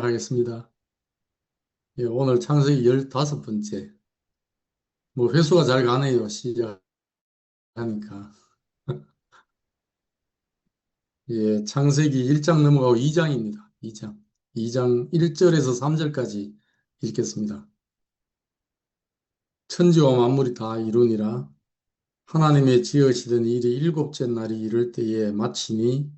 하겠습니다. 예, 오늘 창세기 15번째. 뭐 회수가 잘 가네요. 시작하니까. 예, 창세기 1장 넘어가고 2장입니다. 2장. 2장 1절에서 3절까지 읽겠습니다. 천지와 만물이 다 이루니라. 하나님의 지으시던 일이 일곱째 날이 이를 때에 마치니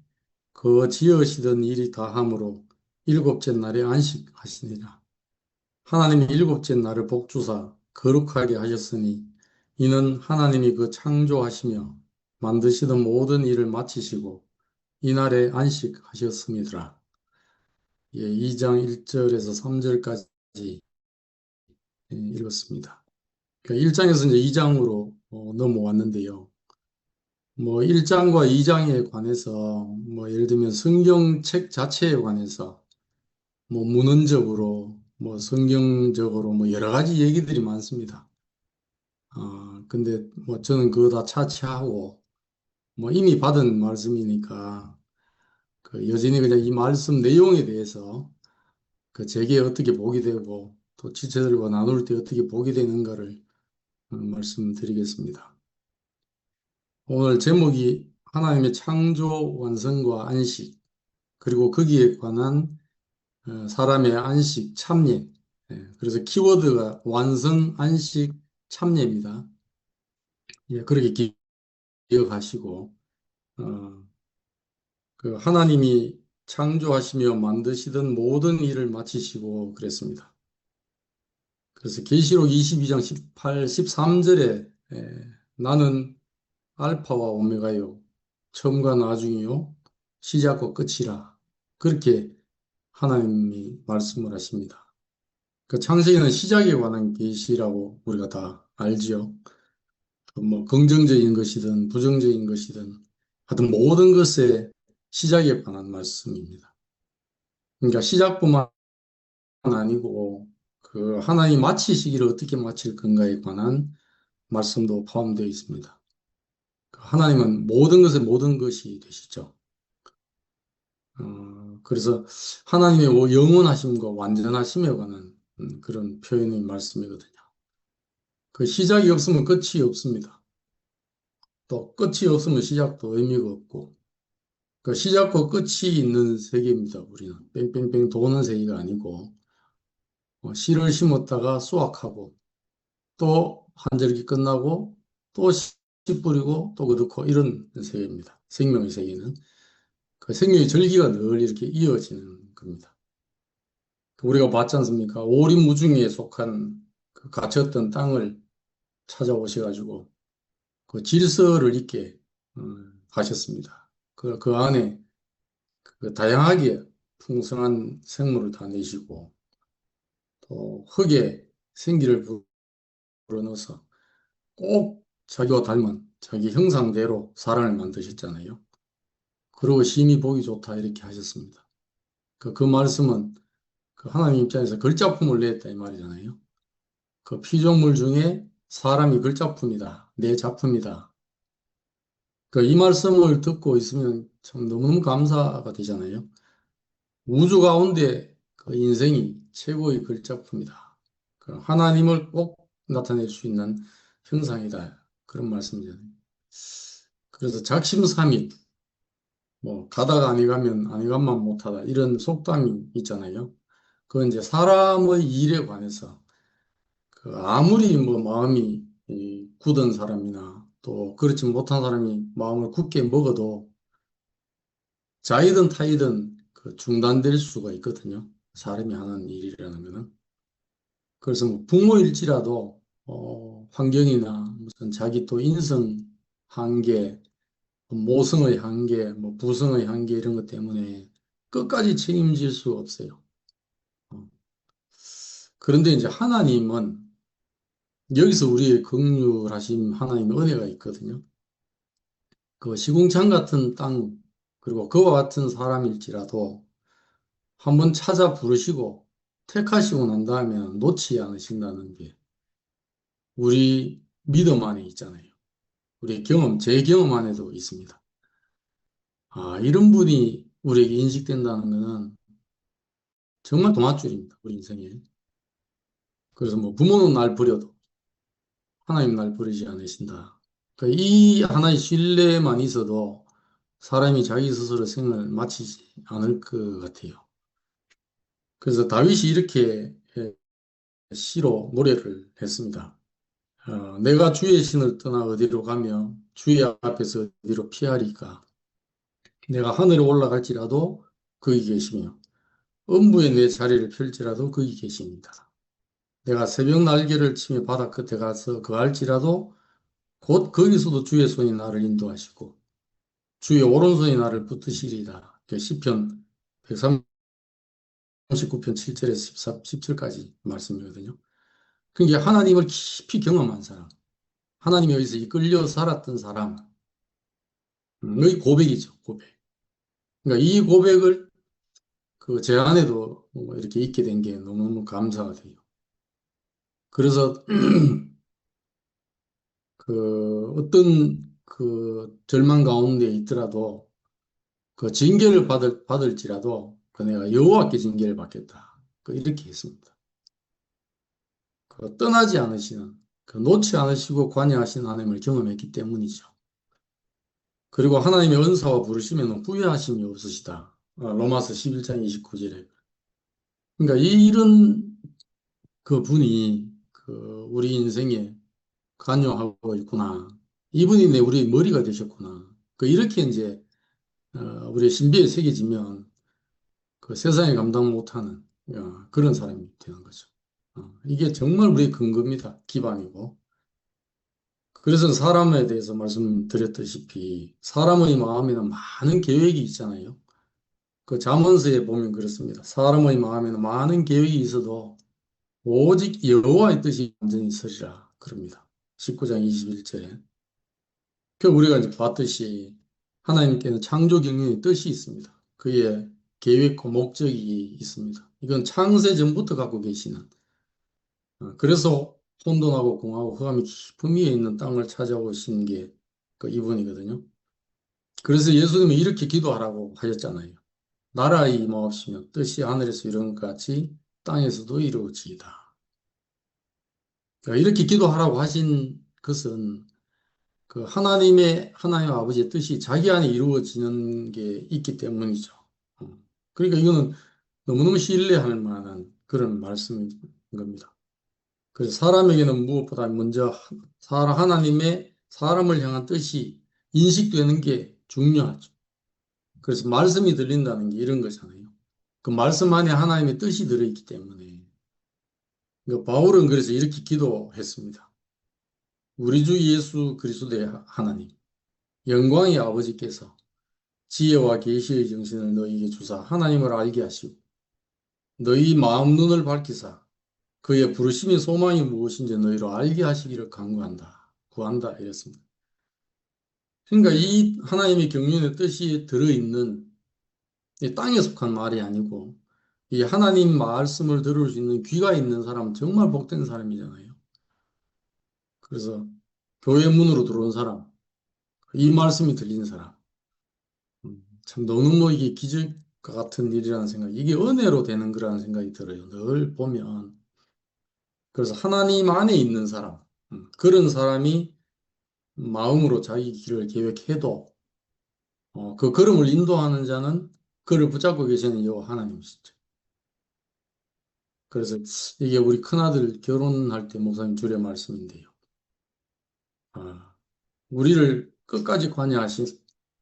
그 지으시던 일이 다함으로 일곱째 날에 안식하시니라. 하나님이 일곱째 날을 복주사 거룩하게 하셨으니 이는 하나님이 그 창조하시며 만드시던 모든 일을 마치시고 이날에 안식하셨습니다. 예, 2장 1절에서 3절까지 읽었습니다. 그러니까 1장에서 이제 2장으로 넘어왔는데요. 뭐 1장과 2장에 관해서 뭐 예를 들면 성경책 자체에 관해서 뭐 문헌적으로 뭐 성경적으로 뭐 여러 가지 얘기들이 많습니다. 근데 뭐 저는 그거 다 차치하고 뭐 이미 받은 말씀이니까 그 여전히 그냥 이 말씀 내용에 대해서 그 제게 어떻게 보게 되고 또 지체들과 나눌 때 어떻게 보게 되는가를 말씀드리겠습니다. 오늘 제목이 하나님의 창조 완성과 안식 그리고 거기에 관한 사람의 안식 참여. 그래서 키워드가 완성, 안식, 참여입니다. 예, 그렇게 기억하시고 어, 그 하나님이 창조하시며 만드시던 모든 일을 마치시고 그랬습니다. 그래서 계시록 22장 18, 13절에 나는 알파와 오메가요, 처음과 나중이요, 시작과 끝이라. 그렇게 하나님이 말씀을 하십니다. 그 창세기는 시작에 관한 계시라고 우리가 다 알지요. 그뭐 긍정적인 것이든 부정적인 것이든 하여튼 모든 것의 시작에 관한 말씀입니다. 그러니까 시작뿐만 아니고 그 하나님 마치시기를 어떻게 마칠 건가에 관한 말씀도 포함되어 있습니다. 그 하나님은 모든 것의 모든 것이 되시죠. 그래서 하나님의 영원하심과 완전하심에 관한 그런 표현의 말씀이거든요. 그 시작이 없으면 끝이 없습니다. 또 끝이 없으면 시작도 의미가 없고 그 시작과 끝이 있는 세계입니다. 우리는 뺑뺑뺑 도는 세계가 아니고 씨를 심었다가 수확하고 또 한 절기 끝나고 또 씨 뿌리고 또 거두고 이런 세계입니다. 생명의 세계는 그 생명의 절기가 늘 이렇게 이어지는 겁니다. 우리가 봤지 않습니까? 오리무중에 속한 그 갇혔던 땅을 찾아오셔가지고 그 질서를 있게 하셨습니다. 그 안에 그 다양하게 풍성한 생물을 다 내시고 또 흙에 생기를 불어넣어서 꼭 자기와 닮은 자기 형상대로 사람을 만드셨잖아요. 그리고 심히 보기 좋다 이렇게 하셨습니다. 그 말씀은 그 하나님 입장에서 걸작품을 냈다 이 말이잖아요. 그 피조물 중에 사람이 걸작품이다. 내 작품이다. 그 이 말씀을 듣고 있으면 참 너무너무 감사가 되잖아요. 우주 가운데 그 인생이 최고의 걸작품이다. 그 하나님을 꼭 나타낼 수 있는 형상이다. 그런 말씀이잖아요. 그래서 작심삼일, 뭐, 가다가 아니 가면 아니 가만 못하다. 이런 속담이 있잖아요. 그건 이제 사람의 일에 관해서 그 아무리 뭐 마음이 굳은 사람이나 또 그렇지 못한 사람이 마음을 굳게 먹어도 자이든 타이든 그 중단될 수가 있거든요. 사람이 하는 일이라는 거는. 그래서 뭐 부모일지라도 환경이나 무슨 자기 또 인성 한계, 모성의 한계, 뭐 부성의 한계 이런 것 때문에 끝까지 책임질 수가 없어요. 어, 그런데 이제 하나님은 여기서 우리의 긍휼하심 하나님의 은혜가 있거든요. 그 시궁창 같은 땅, 그리고 그와 같은 사람일지라도 한번 찾아 부르시고 택하시고 난 다음에 놓지 않으신다는 게 우리 믿음 안에 있잖아요. 우리 경험, 제 경험 안에도 있습니다. 아, 이런 분이 우리에게 인식된다는 것은 정말 동아줄입니다. 우리 인생에. 그래서 뭐 부모는 날 버려도 하나님 날 버리지 않으신다. 그러니까 이 하나의 신뢰만 있어도 사람이 자기 스스로 생을 마치지 않을 것 같아요. 그래서 다윗이 이렇게 시로 노래를 했습니다. 내가 주의 신을 떠나 어디로 가며 주의 앞에서 어디로 피하리까? 내가 하늘에 올라갈지라도 거기 계시며 음부에 내 자리를 펼지라도 거기 계십니다. 내가 새벽 날개를 치며 바다 끝에 가서 거할지라도 곧 거기서도 주의 손이 나를 인도하시고 주의 오른손이 나를 붙드시리다. 시편 139편 7절에서 14, 17까지 말씀이거든요. 그러니까 하나님을 깊이 경험한 사람, 하나님에 의해서 이끌려 살았던 사람, 의 고백이죠, 고백. 그러니까 이 고백을 제 안에도 이렇게 있게 된 게 너무너무 감사가 돼요. 그래서 어떤 절망 가운데 있더라도 징계를 받을지라도 내가 여호와께 징계를 받겠다. 이렇게 했습니다. 떠나지 않으시는, 놓지 않으시고 관여하시는 하나님을 경험했기 때문이죠. 그리고 하나님의 은사와 부르시면 후회하심이 없으시다. 로마서 11장 29절에. 그러니까 이런 분이 우리 인생에 관여하고 있구나. 이분이 우리 머리가 되셨구나. 이렇게 이제 우리의 신비에 새겨지면 세상에 감당 못하는 그런 사람이 되는 거죠. 이게 정말 우리의 근거입니다. 기반이고. 그래서 사람에 대해서 말씀드렸다시피 사람의 마음에는 많은 계획이 있잖아요. 잠언서에 보면 그렇습니다. 사람의 마음에는 많은 계획이 있어도 오직 여호와의 뜻이 완전히 서리라 그럽니다. 19장 21절에. 우리가 이제 봤듯이 하나님께는 창조 경영의 뜻이 있습니다. 그의 계획과 목적이 있습니다. 이건 창세 전부터 갖고 계시는. 그래서 혼돈하고 공하고 흑암이 깊은 위에 있는 땅을 찾아오신 게 이분이거든요. 그래서 예수님은 이렇게 기도하라고 하셨잖아요. 나라의 임하옵시며 뜻이 하늘에서 이룬 것 같이 땅에서도 이루어지이다. 그러니까 이렇게 기도하라고 하신 것은 하나님 아버지의 뜻이 자기 안에 이루어지는 게 있기 때문이죠. 그러니까 이거는 너무너무 신뢰할 만한 그런 말씀인 겁니다. 그래서 사람에게는 무엇보다 먼저 하나님의 사람을 향한 뜻이 인식되는 게 중요하죠. 그래서 말씀이 들린다는 게 이런 거잖아요. 그 말씀 안에 하나님의 뜻이 들어있기 때문에. 그러니까 바울은 그래서 이렇게 기도했습니다. 우리 주 예수 그리스도의 하나님, 영광의 아버지께서 지혜와 계시의 정신을 너희에게 주사 하나님을 알게 하시고 너희 마음 눈을 밝히사 그의 부르심의 소망이 무엇인지 너희로 알게 하시기를 간구한다. 구한다. 이랬습니다. 그러니까 이 하나님의 경륜의 뜻이 들어있는 이 땅에 속한 말이 아니고 이 하나님 말씀을 들을 수 있는 귀가 있는 사람은 정말 복된 사람이잖아요. 그래서 교회 문으로 들어온 사람, 이 말씀이 들린 사람, 참 너무너무 이게 기적과 같은 일이라는 생각, 이게 은혜로 되는 거라는 생각이 들어요. 늘 보면. 그래서 하나님 안에 있는 사람, 그런 사람이 마음으로 자기 길을 계획해도 그 걸음을 인도하는 자는 그를 붙잡고 계시는 여호와 하나님이시죠. 그래서 이게 우리 큰아들 결혼할 때 목사님 주례 말씀인데요. 우리를 끝까지 관여하신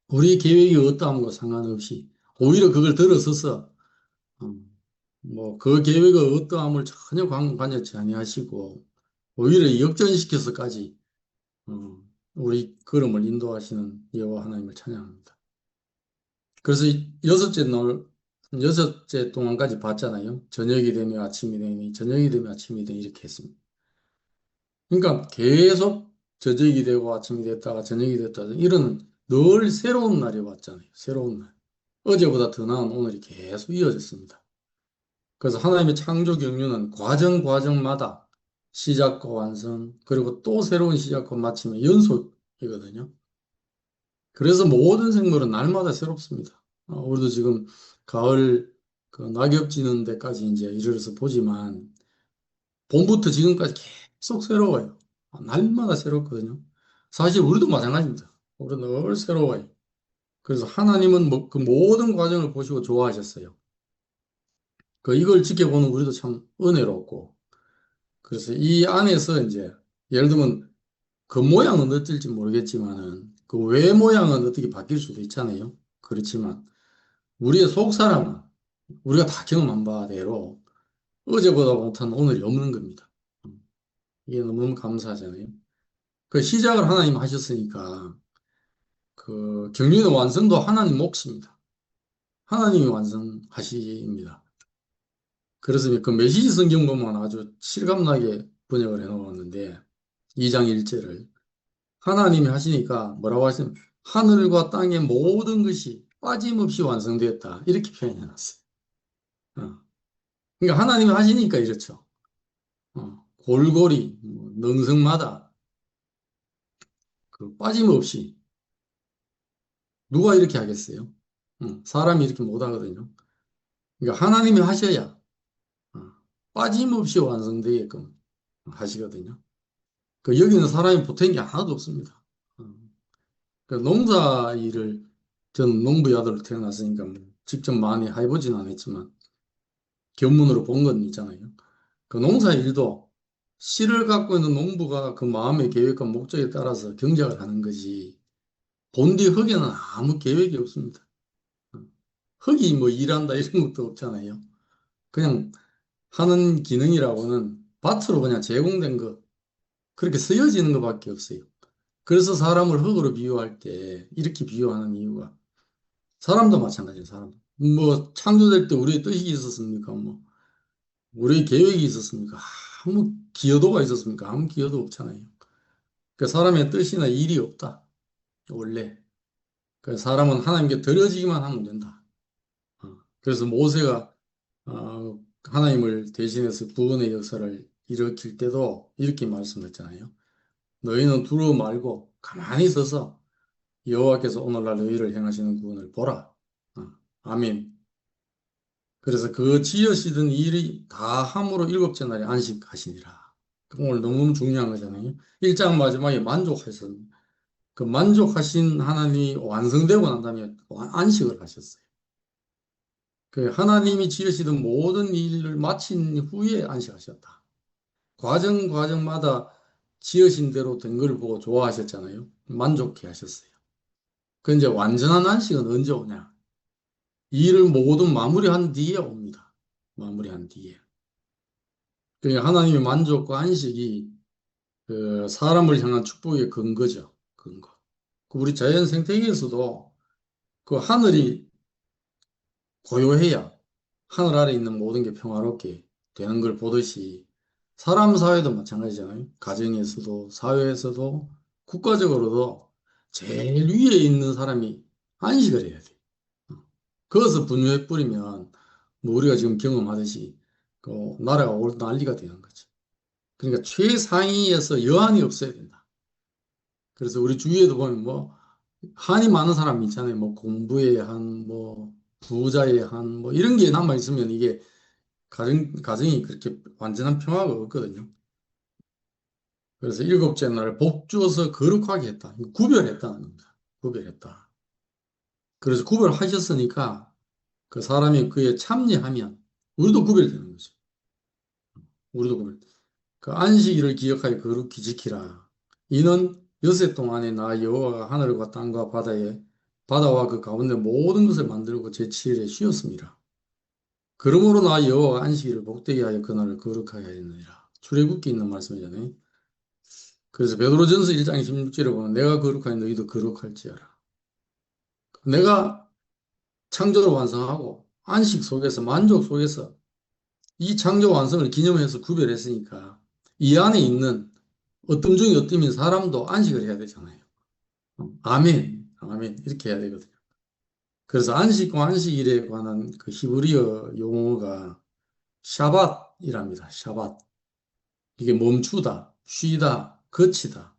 우리 계획이 어떠함과 상관없이 오히려 그걸 들어서서 그 계획의 어떠함을 전혀 관여치 아니하시고 오히려 역전시켜서까지 우리 걸음을 인도하시는 여호와 하나님을 찬양합니다. 그래서 여섯째 동안까지 봤잖아요. 저녁이 되면 아침이 되니 저녁이 되면 아침이 되니 이렇게 했습니다. 그러니까 계속 저녁이 되고 아침이 됐다가 저녁이 됐다 이런 늘 새로운 날이 왔잖아요. 새로운 날. 어제보다 더 나은 오늘이 계속 이어졌습니다. 그래서 하나님의 창조 경륜은 과정마다 시작과 완성, 그리고 또 새로운 시작과 마침의 연속이거든요. 그래서 모든 생물은 날마다 새롭습니다. 우리도 지금 가을 그 낙엽 지는 데까지 이제 이르러서 보지만 봄부터 지금까지 계속 새로워요. 날마다 새롭거든요. 사실 우리도 마찬가지입니다. 우리는 늘 새로워요. 그래서 하나님은 뭐 그 모든 과정을 보시고 좋아하셨어요. 그 이걸 지켜보는 우리도 참 은혜롭고. 그래서 이 안에서 이제 예를 들면 그 모양은 어떨지 모르겠지만은 그 외 모양은 어떻게 바뀔 수도 있잖아요. 그렇지만 우리의 속 사람은 우리가 다 경험한 바대로 어제보다 못한 오늘이 없는 겁니다. 이게 너무너무 감사하잖아요. 그 시작을 하나님 하셨으니까 그 경륜의 완성도 하나님 몫입니다. 하나님이 완성하십니다. 그래서 그 메시지 성경 보면 아주 실감나게 번역을 해 놓았는데 2장 1절을 하나님이 하시니까 뭐라고 하시면 하늘과 땅의 모든 것이 빠짐없이 완성되었다. 이렇게 표현해 놨어요. 어. 그러니까 하나님이 하시니까 이렇죠. 골고리, 뭐 능성마다 그 빠짐없이 누가 이렇게 하겠어요? 사람이 이렇게 못 하거든요. 그러니까 하나님이 하셔야 어, 빠짐없이 완성되게끔 하시거든요. 그 여기는 사람이 보탠 게 하나도 없습니다. 어, 그 농사 일을 저는 농부의 아들로 태어났으니까 뭐 직접 많이 해보지는 않았지만 견문으로 본 건 있잖아요. 그 농사 일도 씨를 갖고 있는 농부가 그 마음의 계획과 목적에 따라서 경작을 하는 것이 본디 흙에는 아무 계획이 없습니다. 흙이 뭐 일한다 이런 것도 없잖아요. 그냥 하는 기능이라고는 밭으로 그냥 제공된 거 그렇게 쓰여지는 것밖에 없어요. 그래서 사람을 흙으로 비유할 때 이렇게 비유하는 이유가 사람도 마찬가지예요. 사람. 뭐 창조될 때 우리의 뜻이 있었습니까? 뭐 우리의 계획이 있었습니까? 아무 기여도가 있었습니까? 아무 기여도 없잖아요. 그 사람의 뜻이나 일이 없다. 원래. 그 사람은 하나님께 드려지기만 하면 된다. 그래서 모세가 하나님을 대신해서 구원의 역사를 일으킬 때도 이렇게 말씀했잖아요. 너희는 두려워 말고 가만히 있어서 여호와께서 오늘날 너희를 행하시는 구원을 보라. 아멘. 그래서 그 지으시던 일이 다 함으로 일곱째 날에 안식하시니라. 오늘 너무 중요한 거잖아요. 1장 마지막에 만족하셔서 그 만족하신 하나님이 완성되고 난 다음에 안식을 하셨어요. 그 하나님이 지으시던 모든 일을 마친 후에 안식하셨다. 과정마다 지으신 대로 된 걸 보고 좋아하셨잖아요. 만족해 하셨어요. 그 이제 완전한 안식은 언제 오냐? 이 일을 모두 마무리한 뒤에 옵니다. 마무리한 뒤에. 그러니까 하나님의 만족과 안식이 그 사람을 향한 축복의 근거죠. 근거. 그 우리 자연 생태계에서도 그 하늘이 고요해야 하늘 아래 있는 모든 게 평화롭게 되는 걸 보듯이 사람 사회도 마찬가지잖아요. 가정에서도 사회에서도 국가적으로도 제일 위에 있는 사람이 안식을 해야 돼요. 거기서 분유에 뿌리면 뭐 우리가 지금 경험하듯이 그 나라가 올 난리가 되는 거죠. 그러니까 최상위에서 여한이 없어야 된다. 그래서 우리 주위에도 보면 뭐 한이 많은 사람이 있잖아요. 뭐 공부의 한, 뭐 부자의 한, 뭐 이런 게 남아 있으면 이게 가정이 그렇게 완전한 평화가 없거든요. 그래서 일곱째 날 복 주어서 거룩하게 했다. 구별했다는 겁니다. 구별했다. 그래서 구별하셨으니까 그 사람이 그에 참여하면 우리도 구별되는 거죠. 우리도 구별. 그 안식일을 기억하여 거룩히 지키라. 이는 여섯 동안에 나 여호와가 하늘과 땅과 바다와 그 가운데 모든 것을 만들고 제7일에 쉬었습니다. 그러므로 나 여호와가 안식일을 복되게 하여 그날을 거룩하게 하였느니라. 출애굽기 있는 말씀이잖아요. 그래서 베드로전서 1장 16절에 보면 내가 거룩하니 너희도 거룩할지어라. 내가 창조를 완성하고 안식 속에서 만족 속에서 이 창조 완성을 기념해서 구별했으니까 이 안에 있는 어떤 중에 어떤 사람도 안식을 해야 되잖아요. 아멘, 아멘 이렇게 해야 되거든요. 그래서 안식과 안식일에 관한 그 히브리어 용어가 샤밧이랍니다. 샤밧. 이게 멈추다, 쉬다, 거치다.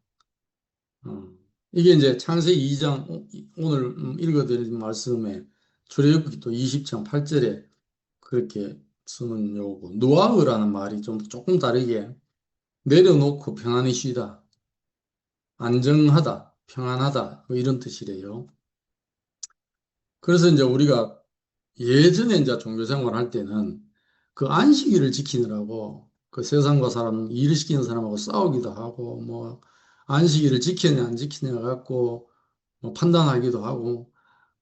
어. 이게 이제 창세기 2장 오늘 읽어드린 말씀에 출애굽기 또 20장 8절에 그렇게 쓰는 요고. 누아흐라는 말이 좀 조금 다르게 내려놓고 평안히 쉬다, 안정하다, 평안하다, 뭐 이런 뜻이래요. 그래서 이제 우리가 예전에 이제 종교 생활 할 때는 그 안식일을 지키느라고 그 세상과 사람, 일을 시키는 사람하고 싸우기도 하고, 뭐, 안식일을 지키냐, 안 지키냐 갖고 뭐 판단하기도 하고,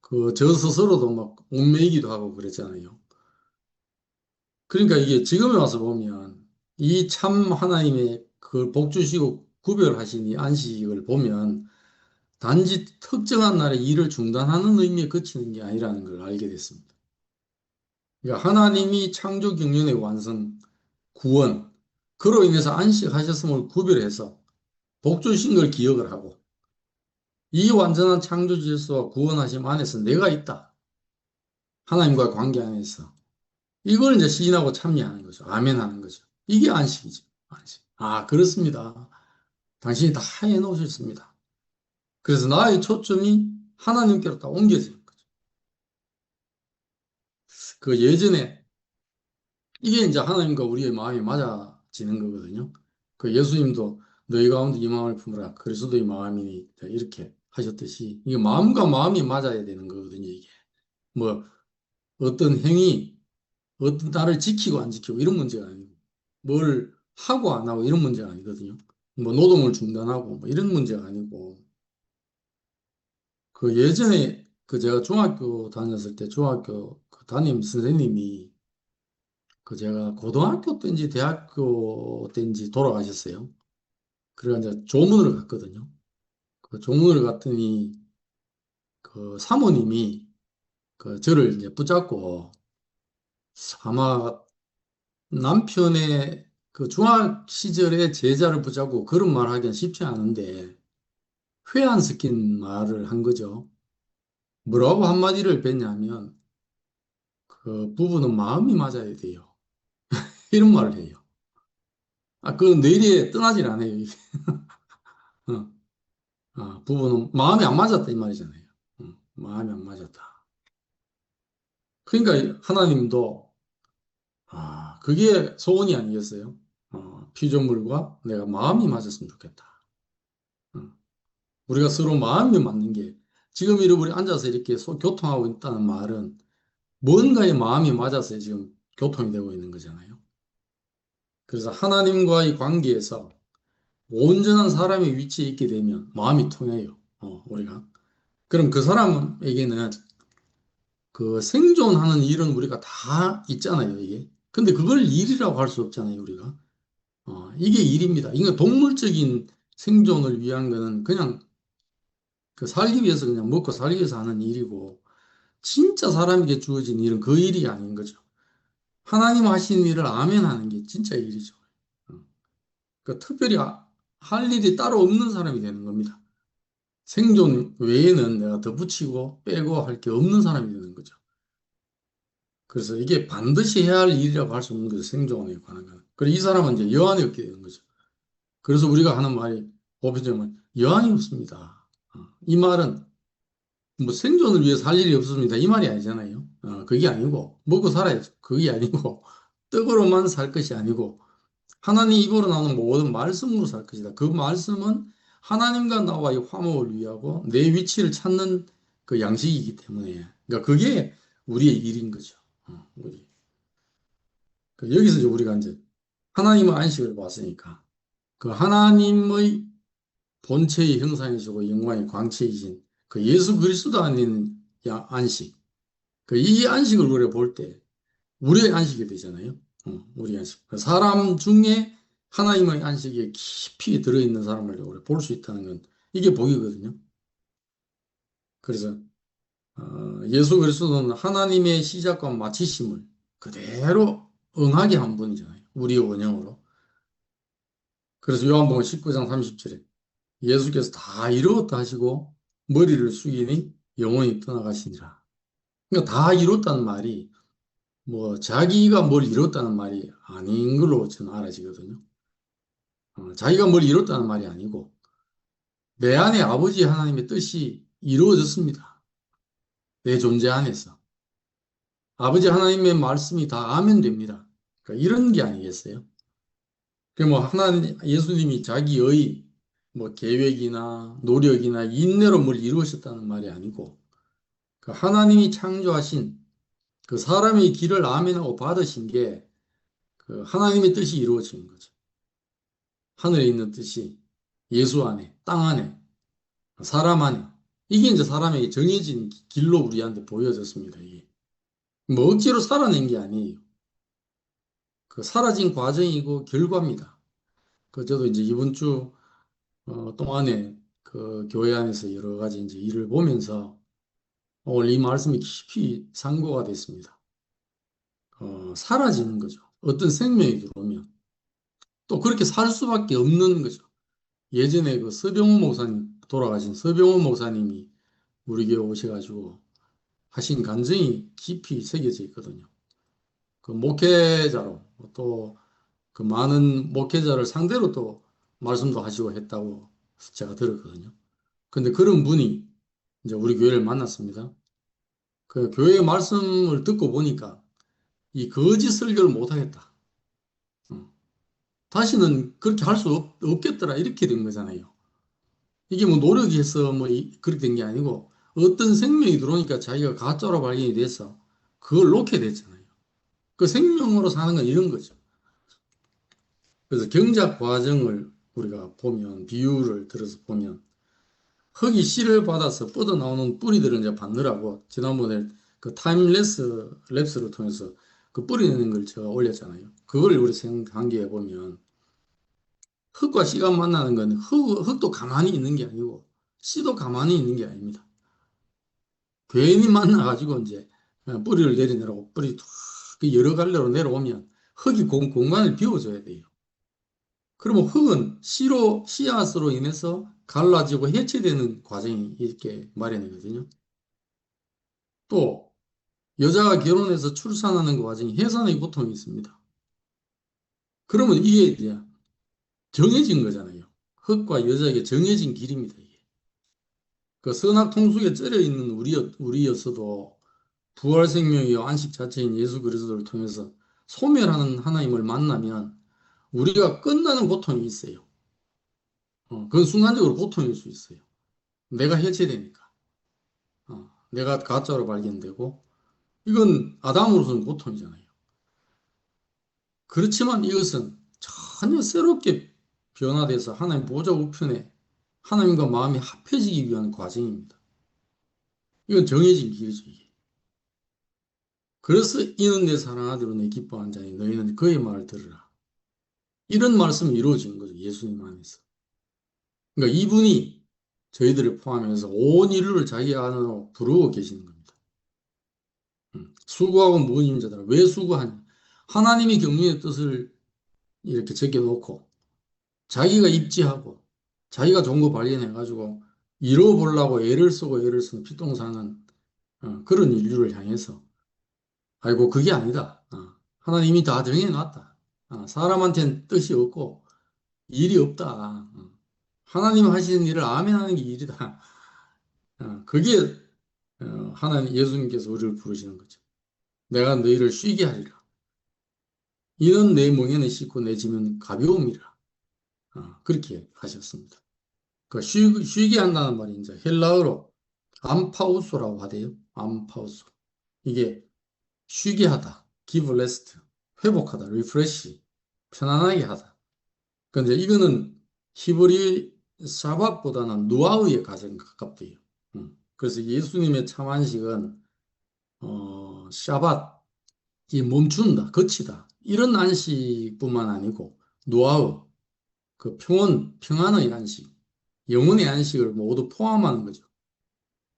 그 저 스스로도 막 얽매이기도 하고 그랬잖아요. 그러니까 이게 지금에 와서 보면 이 참 하나님의 그 복 주시고 구별하신 이 안식을 보면 단지 특정한 날에 일을 중단하는 의미에 그치는 게 아니라는 걸 알게 됐습니다. 그러니까 하나님이 창조 경륜의 완성, 구원, 그로 인해서 안식하셨음을 구별해서 복 주신 걸 기억을 하고 이 완전한 창조 질서와 구원하심 안에서 내가 있다. 하나님과 관계 안에서. 이걸 이제 시인하고 참여하는 거죠. 아멘 하는 거죠. 이게 안식이죠. 안식. 아, 그렇습니다. 당신이 다 해놓으셨습니다. 그래서 나의 초점이 하나님께로 다 옮겨지는 거죠. 그 예전에 이게 이제 하나님과 우리의 마음이 맞아지는 거거든요. 그 예수님도 너희 가운데 이 마음을 품으라. 그리스도의 마음이니 이렇게 하셨듯이 이게 마음과 마음이 맞아야 되는 거거든요. 이게 뭐 어떤 행위, 어떤 나를 지키고 안 지키고 이런 문제가 아니고 뭘 하고 안 하고 이런 문제가 아니거든요. 뭐 노동을 중단하고 뭐 이런 문제가 아니고 그 예전에 그 제가 중학교 다녔을 때 중학교 그 담임 선생님이 그 제가 고등학교 때인지 대학교 때인지 돌아가셨어요. 그래가 이제 조문을 갔거든요. 그 조문을 갔더니 그 사모님이 그 저를 이제 붙잡고 아마 남편의 그 중학 시절의 제자를 붙잡고 그런 말 하기는 쉽지 않은데 회 안 섞인 말을 한 거죠. 뭐라고 한마디를 뱉냐면 그 부부는 마음이 맞아야 돼요. 이런 말을 해요. 아, 그 내리에 떠나질 않아요. 이게. 어, 부부는 마음이 안 맞았다 이 말이잖아요. 마음이 안 맞았다. 그러니까 하나님도 그게 소원이 아니겠어요? 피조물과 내가 마음이 맞았으면 좋겠다. 어, 우리가 서로 마음이 맞는 게 지금 우리 앉아서 이렇게 교통하고 있다는 말은 뭔가의 마음이 맞아서 지금 교통이 되고 있는 거잖아요. 그래서 하나님과의 관계에서 온전한 사람의 위치에 있게 되면 마음이 통해요. 우리가. 그럼 그 사람에게는 그 생존하는 일은 우리가 다 있잖아요, 이게. 근데 그걸 일이라고 할 수 없잖아요, 우리가. 이게 일입니다. 이거 동물적인 생존을 위한 거는 그냥 그 살기 위해서 그냥 먹고 살기 위해서 하는 일이고, 진짜 사람에게 주어진 일은 그 일이 아닌 거죠. 하나님 하시는 일을 아멘 하는 게 진짜 일이죠. 어. 그 특별히 할 일이 따로 없는 사람이 되는 겁니다. 생존 외에는 내가 덧붙이고 빼고 할 게 없는 사람이 되는 거죠. 그래서 이게 반드시 해야 할 일이라고 할 수 없는 거죠. 생존에 관한 거는. 그리고 이 사람은 이제 여한이 없게 되는 거죠. 그래서 우리가 하는 말이 보편적으로 여한이 없습니다. 이 말은 뭐 생존을 위해서 할 일이 없습니다. 이 말이 아니잖아요. 그게 아니고 먹고 살아야죠. 그게 아니고 떡으로만 살 것이 아니고 하나님 입으로 나오는 모든 말씀으로 살 것이다. 그 말씀은 하나님과 나와의 화목을 위하고 내 위치를 찾는 그 양식이기 때문에 그러니까 그게 우리의 일인 거죠. 우리. 여기서 이제 우리가 이제 하나님의 안식을 봤으니까 그 하나님의 본체의 형상이시고 영광의 광채이신 그 예수 그리스도 아닌 안식. 그 이 안식을 우리가 볼 때 우리의 안식이 되잖아요. 우리 안식. 그 사람 중에 하나님의 안식에 깊이 들어있는 사람을 우리가 볼 수 있다는 건 이게 복이거든요. 그래서 예수 그리스도는 하나님의 시작과 마치심을 그대로 응하게 한 분이잖아요. 우리의 원형으로. 그래서 요한복음 19장 30절에 예수께서 다 이루었다 하시고 머리를 숙이니 영원히 떠나가시니라. 그러니까 다 이뤘다는 말이 뭐 자기가 뭘 이뤘다는 말이 아닌 걸로 저는 알아지거든요. 자기가 뭘 이뤘다는 말이 아니고 내 안에 아버지 하나님의 뜻이 이루어졌습니다. 내 존재 안에서. 아버지 하나님의 말씀이 다 아멘 됩니다. 그러니까 이런 게 아니겠어요? 그뭐 하나님 예수님이 자기의 뭐 계획이나 노력이나 인내로 뭘 이루셨다는 말이 아니고 그 하나님이 창조하신 그 사람의 길을 아멘하고 받으신 게 그 하나님의 뜻이 이루어진 거죠. 하늘에 있는 뜻이 예수 안에, 땅 안에, 사람 안에. 이게 이제 사람에게 정해진 길로 우리한테 보여졌습니다. 이게. 뭐 억지로 살아낸 게 아니에요. 그 사라진 과정이고 결과입니다. 그 저도 이제 이번 주 동안에 그 교회 안에서 여러 가지 이제 일을 보면서 오늘 이 말씀이 깊이 상고가 됐습니다. 사라지는 거죠. 어떤 생명이 들어오면 또 그렇게 살 수밖에 없는 거죠. 예전에 그 서병호 목사님, 돌아가신 서병호 목사님이 우리 교회 오셔가지고 하신 간증이 깊이 새겨져 있거든요. 그 목회자로 또 그 많은 목회자를 상대로 또 말씀도 하시고 했다고 제가 들었거든요. 근데 그런 분이 이제 우리 교회를 만났습니다. 그 교회 말씀을 듣고 보니까 이 거짓 설교를 못 하겠다. 어. 다시는 그렇게 할 수 없겠더라. 이렇게 된 거잖아요. 이게 뭐 노력이 해서 뭐 그렇게 된 게 아니고 어떤 생명이 들어오니까 자기가 가짜로 발견이 돼서 그걸 놓게 됐잖아요. 그 생명으로 사는 건 이런 거죠. 그래서 경작 과정을 우리가 보면 비유를 들어서 보면 흙이 씨를 받아서 뻗어나오는 뿌리들을 이제 받느라고 지난번에 그 타임랩스 랩스를 통해서 그 뿌리내는 걸 제가 올렸잖아요. 그걸 우리 생각해 보면 흙과 씨가 만나는 건 흙도 가만히 있는 게 아니고 씨도 가만히 있는 게 아닙니다. 괜히 만나가지고 이제 뿌리를 내리느라고 뿌리 툭 여러 갈래로 내려오면 흙이 공간을 비워줘야 돼요. 그러면 흙은 씨앗으로 인해서 갈라지고 해체되는 과정이 이렇게 마련이거든요. 또 여자가 결혼해서 출산하는 그 과정이 해산의 고통이 있습니다. 그러면 이게 이제 정해진 거잖아요. 흙과 여자에게 정해진 길입니다. 이게. 그 선악통속에 쩔어 있는 우리였어도 부활 생명이요 안식 자체인 예수 그리스도를 통해서 소멸하는 하나님을 만나면 우리가 끝나는 고통이 있어요. 그건 순간적으로 고통일 수 있어요. 내가 해체되니까. 내가 가짜로 발견되고 이건 아담으로서는 고통이잖아요. 그렇지만 이것은 전혀 새롭게 변화돼서 하나님 보좌 우편에 하나님과 마음이 합해지기 위한 과정입니다. 이건 정해진 길이죠, 이게. 그래서 이는 내 사랑하기로 내 기뻐한 자니 너희는 그의 말을 들으라. 이런 말씀이 이루어진 거죠, 예수님 안에서. 그러니까 이분이 저희들을 포함해서 온 인류를 자기 안으로 부르고 계시는 겁니다. 수고하고 무거운 자들아 왜 수고하냐? 하나님이 경륜의 뜻을 이렇게 적혀놓고 자기가 입지하고 자기가 좋은 거 발견해가지고 이뤄보려고 애를 쓰고 애를 쓰는 피똥사는 그런 인류를 향해서 아이고 그게 아니다. 하나님이 다 정해놨다. 사람한테는 뜻이 없고 일이 없다. 하나님 하시는 일을 아멘하는 게 일이다. 그게 하나님 예수님께서 우리를 부르시는 거죠. 내가 너희를 쉬게 하리라. 이는 내 멍에는 싣고 내 짐은 가벼움이라. 그렇게 하셨습니다. 그 쉬게 한다는 말이 이제 헬라어로 암파우소라고 하대요. 암파우소. 이게 쉬게 하다, give rest, 회복하다, refresh, 편안하게 하다. 근데 이거는 히브리 샤밧보다는 누아의 가장 가깝대요. 그래서 예수님의 참 안식은 샤밧, 이 멈춘다, 거치다 이런 안식뿐만 아니고 노아의 그 평안의 안식, 영혼의 안식을 모두 포함하는 거죠.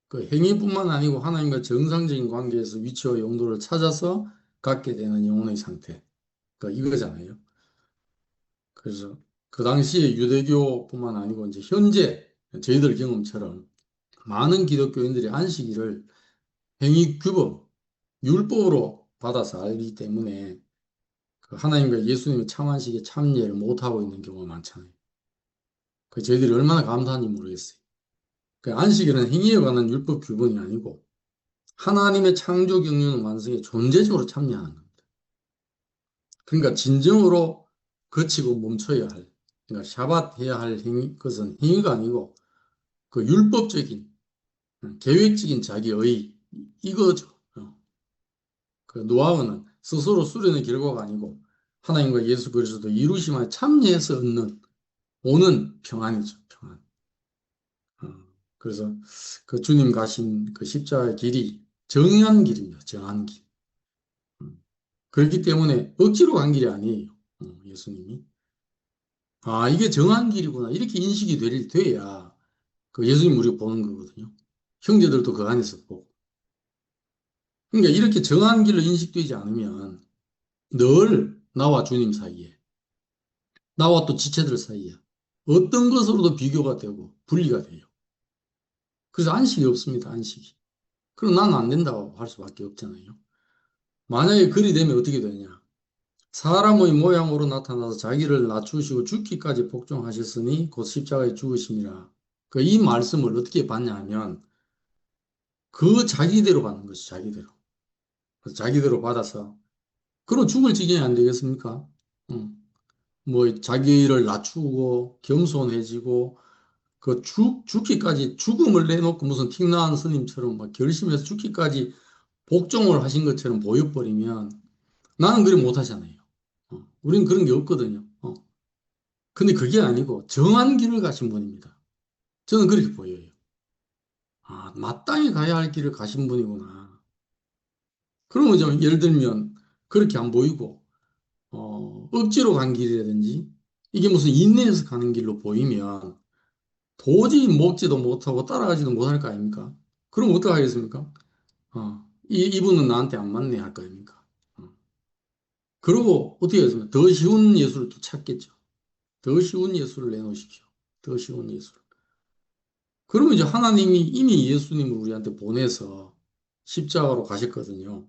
그 행위뿐만 아니고 하나님과 정상적인 관계에서 위치와 용도를 찾아서 갖게 되는 영혼의 상태. 그 이거잖아요. 그래서 그 당시에 유대교뿐만 아니고 이제 현재 저희들 경험처럼 많은 기독교인들이 안식일을 행위 규범, 율법으로 받아서 알기 때문에 그 하나님과 예수님의 참 안식에 참여를 못하고 있는 경우가 많잖아요. 그 저희들이 얼마나 감사한지 모르겠어요. 그 안식일은 행위에 관한 율법 규범이 아니고 하나님의 창조 경륜 완성에 존재적으로 참여하는 겁니다. 그러니까 진정으로 거치고 멈춰야 할, 그러니까 샤밧 해야 할 것은 행위가 아니고 그 율법적인, 계획적인 자기의 이거죠. 그 노아흐는 스스로 수련의 결과가 아니고 하나님과 예수 그리스도 이루심에 참여해서 얻는 오는 평안이죠. 평안. 어, 그래서 그 주님 가신 그 십자가의 길이 정한 길입니다. 정한 길. 그렇기 때문에 억지로 간 길이 아니에요. 예수님이. 아, 이게 정한 길이구나. 이렇게 인식이 돼야 그 예수님 우리가 보는 거거든요. 형제들도 그 안에서 보고. 그러니까 이렇게 정한 길로 인식되지 않으면 늘 나와 주님 사이에, 나와 또 지체들 사이에 어떤 것으로도 비교가 되고 분리가 돼요. 그래서 안식이 없습니다. 안식이. 그럼 나는 안 된다고 할 수밖에 없잖아요. 만약에 그리 되면 어떻게 되냐? 사람의 모양으로 나타나서 자기를 낮추시고 죽기까지 복종하셨으니 곧 십자가에 죽으심이라. 그 이 말씀을 어떻게 봤냐 하면 그 자기대로 받는 것이 자기대로. 그래서 자기대로 받아서 그럼 죽을 지경이 안 되겠습니까? 음. 뭐 자기를 낮추고 겸손해지고 그 죽기까지 죽음을 내놓고 무슨 틱나은 스님처럼 막 결심해서 죽기까지 복종을 하신 것처럼 보여버리면 나는 그래 못하잖아요. 우린 그런 게 없거든요. 근데 그게 아니고 정한 길을 가신 분입니다. 저는 그렇게 보여요. 아, 마땅히 가야 할 길을 가신 분이구나. 그러면 좀 예를 들면 그렇게 안 보이고 억지로 간 길이라든지 이게 무슨 인내해서 가는 길로 보이면 도저히 먹지도 못하고 따라가지도 못할 거 아닙니까? 그럼 어떡하겠습니까? 이분은 나한테 안 맞네 할 거 아닙니까? 어. 그러고 어떻게 하겠습니까? 더 쉬운 예술을 또 찾겠죠. 더 쉬운 예술을 내놓으십시오. 더 쉬운 예술. 그러면 이제 하나님이 이미 예수님을 우리한테 보내서 십자가로 가셨거든요.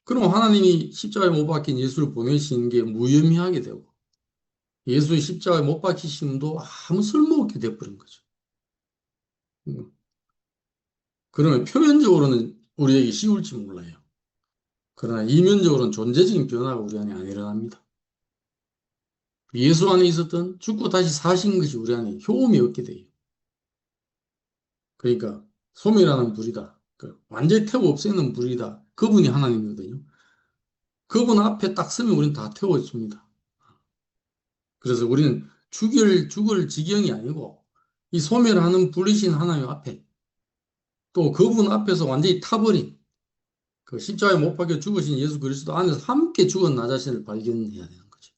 그럼 하나님이 십자가에 못 박힌 예수를 보내신 게 무의미하게 되고 예수의 십자가에 못 박히심도 아무 쓸모없게 돼버린 거죠. 음. 그러면 표면적으로는 우리에게 쉬울지 몰라요. 그러나 이면적으로는 존재적인 변화가 우리 안에 안 일어납니다. 예수 안에 있었던 죽고 다시 사신 것이 우리 안에 효험이 없게 돼요. 그러니까 소멸하는 불이다. 그 완전히 태워 없애는 불이다. 그분이 하나님이거든요. 그분 앞에 딱 서면 우리는 다 태워 있습니다. 그래서 우리는 죽을 지경이 아니고 이 소멸하는 불이신 하나님 앞에 또 그분 앞에서 완전히 타버린 그 십자가에 못 박혀 죽으신 예수 그리스도 안에서 함께 죽은 나 자신을 발견해야 되는 거죠.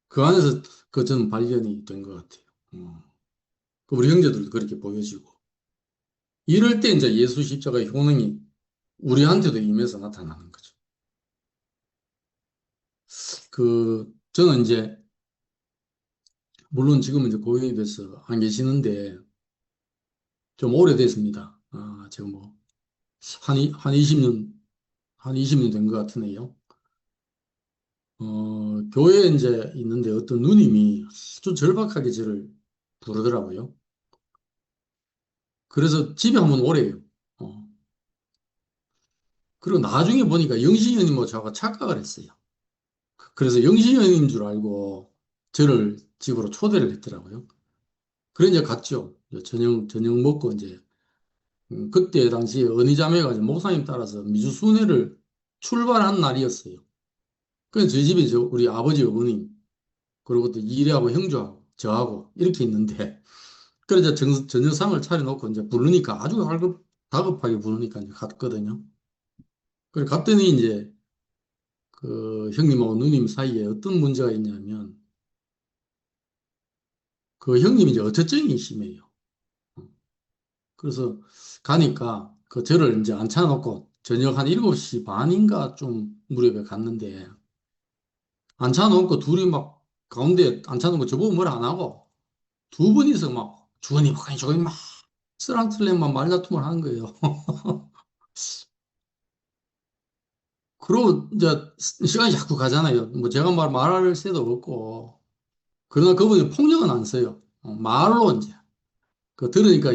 그 안에서 그 저는 발견이 된 것 같아요. 그 우리 형제들도 그렇게 보여지고 이럴 때 이제 예수 십자가의 효능이 우리한테도 임해서 나타나는 거죠. 저는 이제 물론 지금은 이제 고용이 돼서 안 계시는데 좀 오래됐습니다. 지금 뭐 한 20년 한 20년 된 것 같으네요. 교회에 이제 있는데 어떤 누님이 아주 절박하게 저를 부르더라고요. 그래서 집에 한번 오래요. 어, 그리고 나중에 보니까 영신형님하고 저하고 착각을 했어요. 그래서 영신형인 줄 알고 저를 집으로 초대를 했더라고요. 그래 이제 갔죠. 이제 저녁 먹고 이제 그때 당시에 언니자매가 이제 목사님 따라서 미주 순회를 출발한 날이었어요. 그래서 저희 집에 우리 아버지 어머님 그리고 또 이래하고 형주하고 저하고 이렇게 있는데 그래서 저녁상을 차려놓고 이제 부르니까 아주 다급하게 부르니까 이제 갔거든요. 그래 갔더니 이제 그 형님하고 누님 사이에 어떤 문제가 있냐면 그 형님이 이제 어처증이 심해요. 그래서 가니까 그 저를 이제 앉혀놓고 저녁 한 7시 반인가 좀 무렵에 갔는데 앉혀놓고 둘이 막 가운데 앉혀놓고 저보고 뭘 안 하고 두 분이서 막 주거니 박거니 저거니 막 쓰랑틀레만 말다툼을 하는 거예요. 그러고 이제 시간이 자꾸 가잖아요. 뭐 제가 말할 새도 없고 그러나 그분이 폭력은 안 써요. 말로 이제 그 들으니까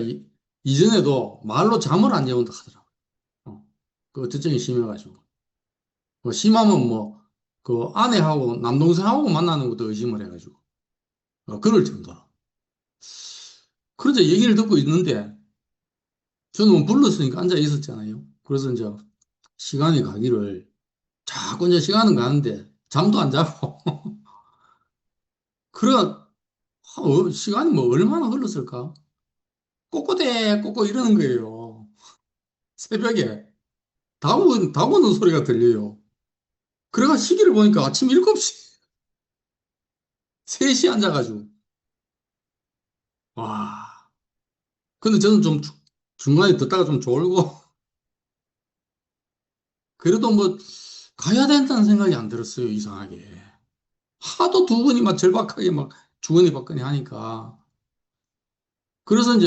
이전에도 말로 잠을 안 재운다 하더라고요. 그 어쨌든 심해가지고. 심하면 뭐, 그 아내하고 남동생하고 만나는 것도 의심을 해가지고. 그럴 정도로. 그러자 얘기를 듣고 있는데, 저는 뭐 불렀으니까 앉아 있었잖아요. 그래서 이제 시간이 가기를 자꾸 이제 시간은 가는데 잠도 안 자고. 그래, 시간이 뭐 얼마나 흘렀을까? 꼬꼬대, 꼬꼬 이러는 거예요. 새벽에. 다고는 소리가 들려요. 그래가 시기를 보니까 아침 7시, 3시 앉아가지고. 와. 근데 저는 좀 중간에 듣다가 좀 졸고, 그래도 뭐, 가야 된다는 생각이 안 들었어요, 이상하게. 하도 두 분이 막 절박하게 막 주거니 받거니 하니까. 그래서 이제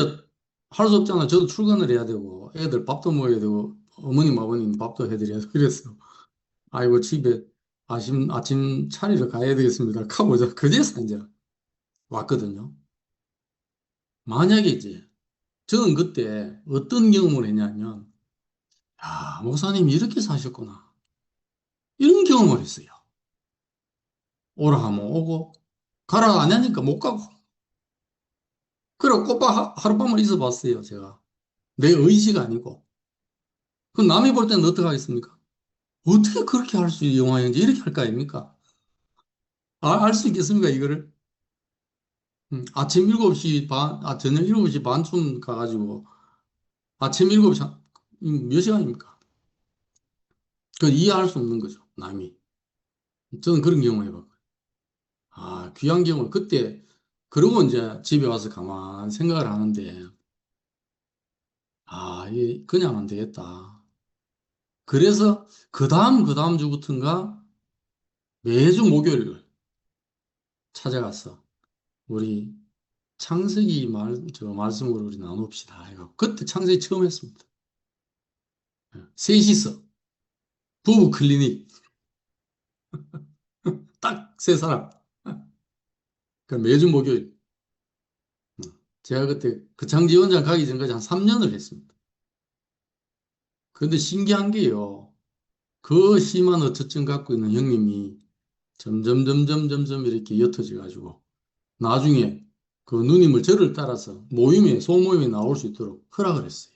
할 수 없잖아. 저도 출근을 해야 되고, 애들 밥도 먹어야 되고, 어머님, 아버님 밥도 해드려야 되고, 그랬어. 아이고, 집에 아침 차리러 가야 되겠습니다. 가보자. 그제서 이제 왔거든요. 만약에 이제, 저는 그때 어떤 경험을 했냐면, 야, 목사님이 이렇게 사셨구나. 이런 경험을 했어요. 오라 하면 오고, 가라 안 하니까 못 가고. 그래, 꼬박 하룻밤을 있어 봤어요, 제가. 내 의지가 아니고. 그럼 남이 볼 때는 어떻게 하겠습니까? 어떻게 그렇게 할 수, 영화인지 이렇게 할 거 아닙니까? 알 수 있겠습니까, 이거를? 아침 7시 반, 저녁 7시 반쯤 가가지고, 아침 7시, 몇 시간입니까? 그건 이해할 수 없는 거죠, 남이. 저는 그런 경험을 해봤고. 귀한 경험을 그때, 그러고 이제 집에 와서 가만 생각을 하는데, 이게 그냥 안 되겠다. 그래서 그 다음 주부터인가 매주 목요일 찾아갔어. 우리 창세기 말씀으로 우리 나눕시다. 이거 그때 창세기 처음 했습니다. 셋이서 부부 클리닉 딱 세 사람. 그 매주 목요일. 제가 그때 그 창지원장 가기 전까지 한 3년을 했습니다. 그런데 신기한 게요. 그 심한 어처증 갖고 있는 형님이 점점 이렇게 옅어져 가지고 나중에 그 누님을 저를 따라서 소모임에 나올 수 있도록 허락을 했어요.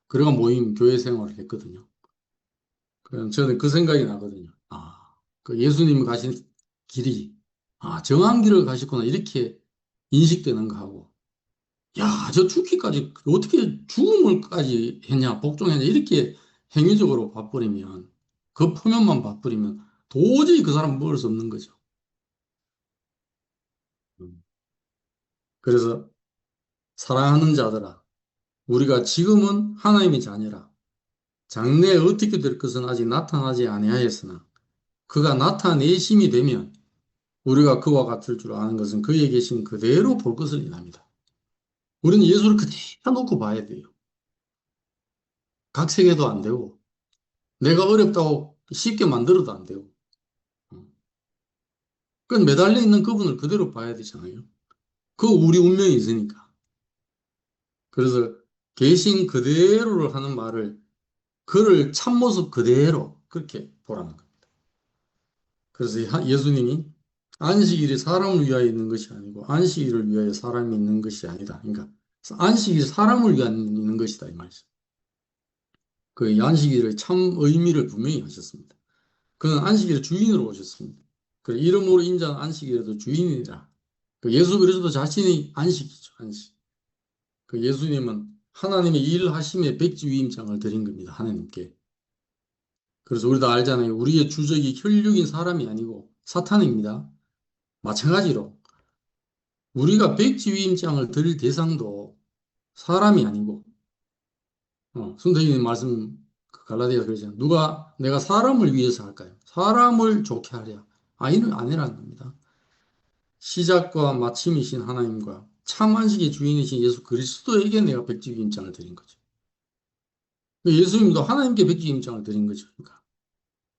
그래가 교회 생활을 했거든요. 그럼 저는 그 생각이 나거든요. 그 예수님이 가신 길이, 정한 길을 가셨구나. 이렇게 인식되는가 하고. 야, 저 죽기까지 어떻게 죽음을까지 했냐, 복종했냐, 이렇게 행위적으로 봐버리면, 그 표면만 봐버리면 도저히 그 사람 먹을 수 없는 거죠. 음. 그래서 사랑하는 자들아, 우리가 지금은 하나님의 자녀라. 장래에 어떻게 될 것은 아직 나타나지 아니하였으나 그가 나타내심이 되면 우리가 그와 같을 줄 아는 것은 그의 계신 그대로 볼 것을 인합니다. 우리는 예수를 그대로 놓고 봐야 돼요. 각색해도 안 되고, 내가 어렵다고 쉽게 만들어도 안 되고. 그건 매달려 있는 그분을 그대로 봐야 되잖아요. 그 우리 운명이 있으니까. 그래서 계신 그대로를 하는 말을 그를 참모습 그대로 그렇게 보라는 거예요. 그래서 예수님이 안식일이 사람을 위하여 있는 것이 아니고 안식일을 위하여 사람이 있는 것이 아니다. 그러니까 안식일이 사람을 위한 있는 것이다 이 말이죠. 그 안식일의 참 의미를 분명히 하셨습니다. 그는 안식일의 주인으로 오셨습니다. 그 이름으로 인자한 안식일에도 주인이라. 그 예수 그리스도 자신이 안식이죠, 안식. 그 예수님은 하나님의 일하심의 백지위임장을 드린 겁니다, 하나님께. 그래서 우리도 알잖아요. 우리의 주적이 혈육인 사람이 아니고 사탄입니다. 마찬가지로 우리가 백지위임장을 드릴 대상도 사람이 아니고, 선생님 말씀 그 갈라디아 그러잖아요. 누가 내가 사람을 위해서 할까요? 사람을 좋게 하랴. 이는 아니라는 겁니다. 시작과 마침이신 하나님과 참 안식의 주인이신 예수 그리스도에게 내가 백지위임장을 드린 거죠. 예수님도 하나님께 백지위임장을 드린 거죠.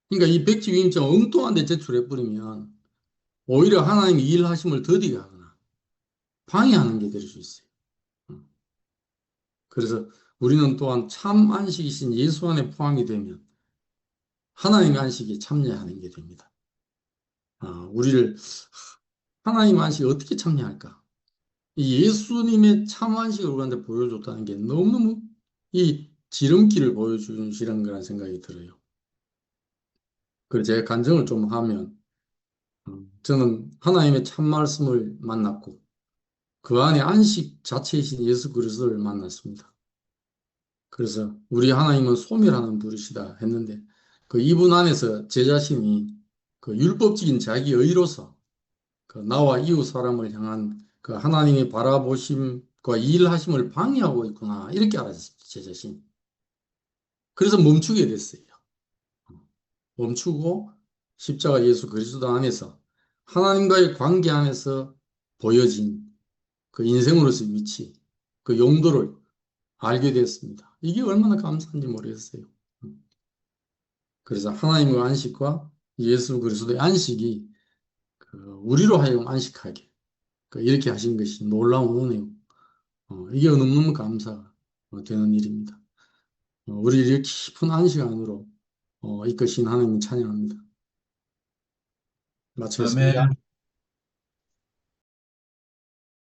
그러니까 이 백지위임장 엉뚱한 데 제출해 버리면 오히려 하나님이 일하심을 더디게 하거나 방해하는 게 될 수 있어요. 그래서 우리는 또한 참 안식이신 예수 안에 포함이 되면 하나님의 안식에 참여하는 게 됩니다. 우리를 하나님 안식에 어떻게 참여할까? 이 예수님의 참 안식을 우리한테 보여줬다는 게 너무너무 이 지름길을 보여주시는 거라는 생각이 들어요. 그래서 제가 간증을 좀 하면, 저는 하나님의 참 말씀을 만났고, 그 안에 안식 자체이신 예수 그리스도를 만났습니다. 그래서 우리 하나님은 소멸하는 분이시다 했는데, 그 이분 안에서 제 자신이 그 율법적인 자기 의로서 그 나와 이웃 사람을 향한 그 하나님의 바라보심과 일하심을 방해하고 있구나. 이렇게 알았어요, 제 자신. 그래서 멈추게 됐어요. 멈추고 십자가 예수 그리스도 안에서 하나님과의 관계 안에서 보여진 그 인생으로서의 위치, 그 용도를 알게 됐습니다. 이게 얼마나 감사한지 모르겠어요. 그래서 하나님의 안식과 예수 그리스도의 안식이 그 우리로 하여금 안식하게 이렇게 하신 것이 놀라운 은혜요. 이게 너무너무 감사가 되는 일입니다. 우리 이렇게 깊은 안식 안으로 이끄신 하나님 찬양합니다. 아멘. 마치겠습니다.